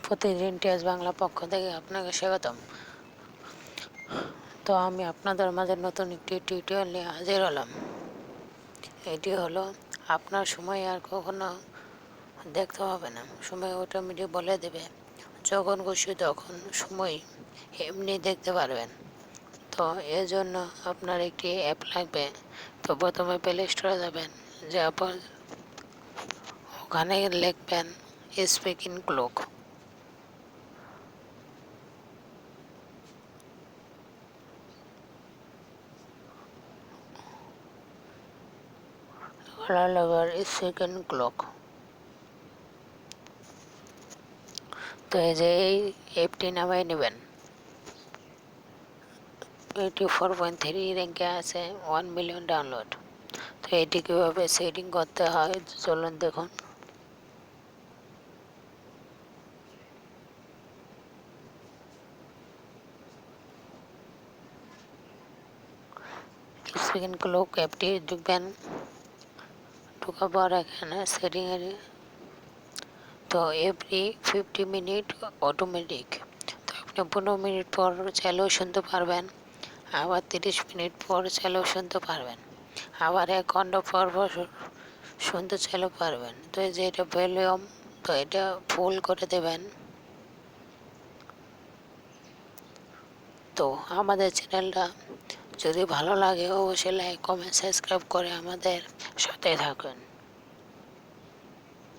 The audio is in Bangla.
প্রতিদিন টিএস বাংলা পক্ষ থেকে আপনাকে স্বাগতম। তো আমি আপনাদের মাঝে নতুন একটি টিউটোরিয়াল নিয়ে হাজির হলাম। এটি হলো আপনার সময় আর কখনো দেখতে হবে না, সময় অটোমেটিক বলে দেবে, যখন খুশি তখন সময় এমনি দেখতে পারবেন। তো এর জন্য আপনার একটি অ্যাপ লাগবে। তো প্রথমে প্লে স্টোরে যাবেন, যাওয়ার পর ওখানে লিখবেন স্পিকিং ক্লক। Second clock. তো এই যে এই অ্যাপটি নামাই নেবেন। এটি 4.3 র্যাঙ্কে আছে, 1 মিলিয়ন ডাউনলোড। তো এটি কীভাবে সেটিং করতে হয় চলুন দেখুন। স্পিকিং ক্লক অ্যাপটি ঢুকবেন, ঢোকার পর এখানে সেটিংয়ের তো এভরি 50 মিনিট অটোমেটিক। তো আপনি 15 মিনিট পর চাইলেও শুনতে পারবেন, আবার 30 মিনিট পর চাইলেও শুনতে পারবেন, আবার 1 ঘন্টা পর শুনতে চাইলেও পারবেন। তো এই যে এটা ভলিউম, তো এটা ফুল করে দেবেন। তো আমাদের চ্যানেলটা যদি ভালো লাগে অবশ্যই লাইক, কমেন্ট, সাবস্ক্রাইব করে আমাদের সাথে থাকুন।